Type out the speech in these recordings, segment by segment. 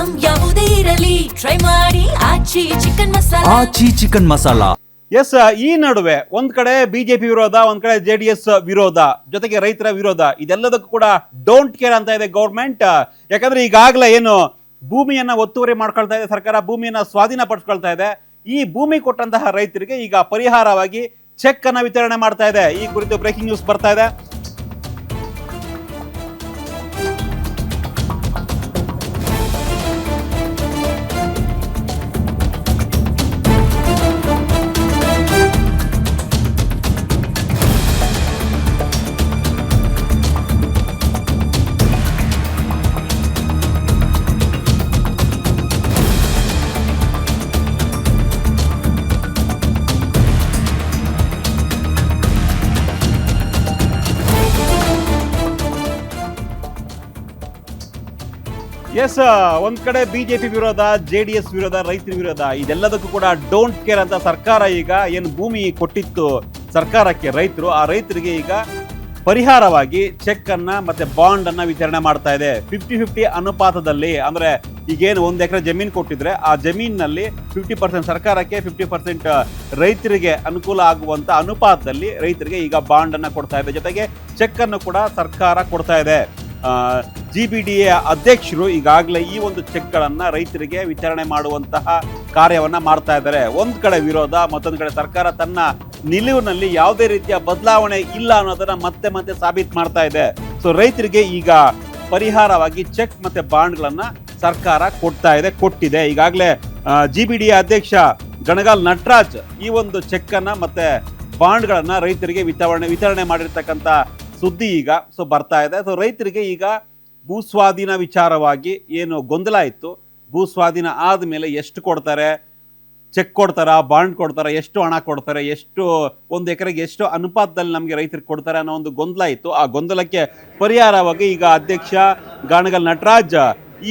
Item ಯಾವುದೇ ಇರಲಿ try ಮಾಡಿ ಆಚಿ ಚಿಕನ್ ಮಸಾಲಾ. ಎಸ್, ಈ ನಡುವೆ ಒಂದ್ ಕಡೆ ಬಿಜೆಪಿ ವಿರೋಧ, ಒಂದ್ ಕಡೆ ಜೆಡಿಎಸ್ ವಿರೋಧ, ಜೊತೆಗೆ ರೈತರ ವಿರೋಧ, ಇದೆಲ್ಲದಕ್ಕೂ ಕೂಡ ಡೋಂಟ್ ಕೇರ್ ಅಂತ ಇದೆ ಗೌರ್ಮೆಂಟ್. ಯಾಕಂದ್ರೆ ಈಗಾಗಲೇ ಏನು ಭೂಮಿಯನ್ನ ಒತ್ತುವರಿ ಮಾಡ್ಕೊಳ್ತಾ ಇದೆ ಸರ್ಕಾರ, ಭೂಮಿಯನ್ನ ಸ್ವಾಧೀನ ಪಡಿಸ್ಕೊಳ್ತಾ ಇದೆ. ಈ ಭೂಮಿ ಕೊಟ್ಟಂತಹ ರೈತರಿಗೆ ಈಗ ಪರಿಹಾರವಾಗಿ ಚೆಕ್ ಅನ್ನ ವಿತರಣೆ ಮಾಡ್ತಾ ಇದೆ. ಈ ಕುರಿತು ಬ್ರೇಕಿಂಗ್ ನ್ಯೂಸ್ ಬರ್ತಾ ಇದೆ. ಎಸ್, ಒಂದ್ ಕಡೆ ಬಿಜೆಪಿ ವಿರೋಧ, ಜೆಡಿಎಸ್ ವಿರೋಧ, ರೈತರ ವಿರೋಧ, ಇದೆಲ್ಲದಕ್ಕೂ ಕೂಡ ಡೋಂಟ್ ಕೇರ್ ಅಂತ ಸರ್ಕಾರ ಈಗ ಏನು ಭೂಮಿ ಕೊಟ್ಟಿತ್ತು ಸರ್ಕಾರಕ್ಕೆ ರೈತರು, ಆ ರೈತರಿಗೆ ಈಗ ಪರಿಹಾರವಾಗಿ ಚೆಕ್ ಅನ್ನ ಮತ್ತೆ ಬಾಂಡ್ ಅನ್ನ ವಿತರಣೆ ಮಾಡ್ತಾ ಇದೆ. 50-50 ಅನುಪಾತದಲ್ಲಿ. ಅಂದ್ರೆ ಈಗೇನು 1 ಎಕರೆ ಜಮೀನು ಕೊಟ್ಟಿದ್ರೆ ಆ ಜಮೀನಿನಲ್ಲಿ 50% ಸರ್ಕಾರಕ್ಕೆ, 50% ರೈತರಿಗೆ ಅನುಕೂಲ ಆಗುವಂತ ಅನುಪಾತದಲ್ಲಿ ರೈತರಿಗೆ ಈಗ ಬಾಂಡ್ ಅನ್ನ ಕೊಡ್ತಾ ಇದೆ. ಜೊತೆಗೆ ಚೆಕ್ ಅನ್ನು ಕೂಡ ಸರ್ಕಾರ ಕೊಡ್ತಾ ಇದೆ. GBDA ಅಧ್ಯಕ್ಷರು ಈಗಾಗಲೇ ಈ ಒಂದು ಚೆಕ್ಗಳನ್ನ ರೈತರಿಗೆ ವಿತರಣೆ ಮಾಡುವಂತಹ ಕಾರ್ಯವನ್ನ ಮಾಡ್ತಾ ಇದ್ದಾರೆ. ಒಂದ್ ಕಡೆ ವಿರೋಧ, ಮತ್ತೊಂದು ಕಡೆ ಸರ್ಕಾರ ತನ್ನ ನಿಲುವಿನಲ್ಲಿ ಯಾವುದೇ ರೀತಿಯ ಬದಲಾವಣೆ ಇಲ್ಲ ಅನ್ನೋದನ್ನ ಮತ್ತೆ ಮತ್ತೆ ಸಾಬೀತು ಮಾಡ್ತಾ ಇದೆ. ಸೊ ರೈತರಿಗೆ ಈಗ ಪರಿಹಾರವಾಗಿ ಚೆಕ್ ಮತ್ತೆ ಬಾಂಡ್ಗಳನ್ನ ಸರ್ಕಾರ ಕೊಟ್ಟಿದೆ. ಈಗಾಗಲೇ GBDA ಅಧ್ಯಕ್ಷ ಗಣಗಾಲ್ ನಟರಾಜ್ ಈ ಒಂದು ಚೆಕ್ ಅನ್ನ ಮತ್ತೆ ಬಾಂಡ್ಗಳನ್ನ ರೈತರಿಗೆ ವಿತರಣೆ ಮಾಡಿರ್ತಕ್ಕಂಥ ಸುದ್ದಿ ಈಗ ಬರ್ತಾ ಇದೆ. ಸೊ ರೈತರಿಗೆ ಈಗ ಭೂಸ್ವಾಧೀನ ವಿಚಾರವಾಗಿ ಏನು ಗೊಂದಲ ಇತ್ತು, ಭೂಸ್ವಾಧೀನ ಆದಮೇಲೆ ಎಷ್ಟು ಕೊಡ್ತಾರೆ, ಚೆಕ್ ಕೊಡ್ತಾರಾ, ಬಾಂಡ್ ಕೊಡ್ತಾರಾ, ಎಷ್ಟು ಹಣ ಕೊಡ್ತಾರೆ, ಎಷ್ಟು 1 ಎಕರೆಗೆ ಎಷ್ಟು ಅನುಪಾತದಲ್ಲಿ ನಮಗೆ ರೈತರಿಗೆ ಕೊಡ್ತಾರೆ ಅನ್ನೋ ಒಂದು ಗೊಂದಲ ಇತ್ತು. ಆ ಗೊಂದಲಕ್ಕೆ ಪರಿಹಾರವಾಗಿ ಈಗ ಅಧ್ಯಕ್ಷ ಗಾಣಗಲ್ ನಟರಾಜ್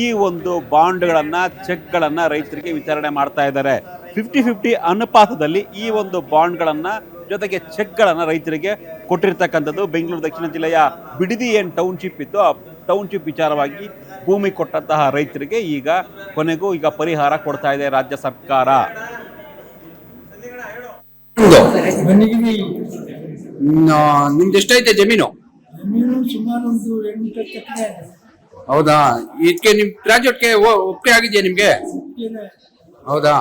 ಈ ಒಂದು ಬಾಂಡ್ಗಳನ್ನ, ಚೆಕ್ಗಳನ್ನ ರೈತರಿಗೆ ವಿತರಣೆ ಮಾಡ್ತಾ ಇದ್ದಾರೆ. 50-50 ಅನುಪಾತದಲ್ಲಿ ಈ ಒಂದು ಬಾಂಡ್ಗಳನ್ನ ಜೊತೆಗೆ ಚೆಕ್ಗಳನ್ನ ರೈತರಿಗೆ ಕೊಟ್ಟಿರ್ತಕ್ಕಂಥದ್ದು. ಬೆಂಗಳೂರು ದಕ್ಷಿಣ ಜಿಲ್ಲೆಯ ಬಿಡದಿ ಏನ್ ಟೌನ್ಶಿಪ್ ಇತ್ತು, ಆ ಟೌನ್ಶಿಪ್ ವಿಚಾರವಾಗಿ ಭೂಮಿ ಕೊಟ್ಟಂತಹ ರೈತರಿಗೆ ಈಗ ಕೊನೆಗೂ ಈಗ ಪರಿಹಾರ ಕೊಡ್ತಾ ಇದೆ ರಾಜ್ಯ ಸರ್ಕಾರ. ನಿಮ್ದು ಎಷ್ಟೈತೆ ಜಮೀನು? ಸುಮಾರು ಒಂದು 8 ಎಕರೆ. ಹೌದಾ? ಇದಕ್ಕೆ ನಿಮ್ ಪ್ರಾಜೆಕ್ಟ್ಗೆ ಒಪ್ಪಿಗೆ ಆಗಿದೆಯಾ ನಿಮ್ಗೆ? ಹೌದಾ?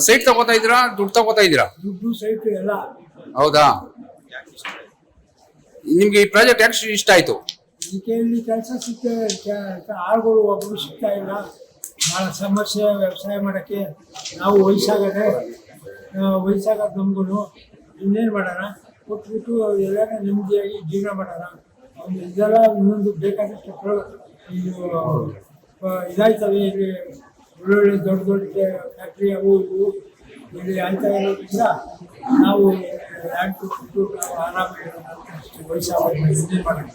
ಸೈಟ್ ತಗೋತಾ ಇದ್ದೀರಾ, ದುಡ್ಡು ತಗೋತಾ ಇದ್ದೀರಾ? ದುಡ್ಡು, ಸೈಟ್ ಎಲ್ಲ. ಹೌದಾ? ನಿಮ್ಗೆ ಈ ಪ್ರಾಜೆಕ್ಟ್ ಯಾಕೆ ಇಷ್ಟ ಆಯ್ತು? ಇದಕ್ಕೆ ಇಲ್ಲಿ ಕೆಲಸ ಆಳುಗಳು ಒಬ್ಬರು ಸಿಗ್ತಾ ಇಲ್ಲ, ಬಹಳ ಸಮಸ್ಯೆ. ವ್ಯವಸಾಯ ಮಾಡಕ್ಕೆ ನಾವು ವಯಸ್ಸಾಗದೆ ನಮ್ಗೂ ಇನ್ನೇನು ಮಾಡೋಣ, ಕೊಟ್ಬಿಟ್ಟು ಎಲ್ಲ ನೆಮ್ಮದಿಯಾಗಿ ಜೀವನ ಮಾಡೋಣ. ಇದೆಲ್ಲ ಇನ್ನೊಂದು ಬೇಕಾದಷ್ಟು ಇದಾಯ್ತವೆ. ಇಲ್ಲಿ ಒಳ್ಳೊಳ್ಳೆ ದೊಡ್ಡ ಫ್ಯಾಕ್ಟ್ರಿ ಅವು ಇವು ಇಲ್ಲಿ ಆಯ್ತಾ ಇರೋದ್ರಿಂದ ನಾವು ಲ್ಯಾಂಡ್ ಕೊಟ್ಬಿಟ್ಟು ಆರಾಮಾಗಿ ವಯಸ್ಸಾಗ ಮಾಡೋಣ.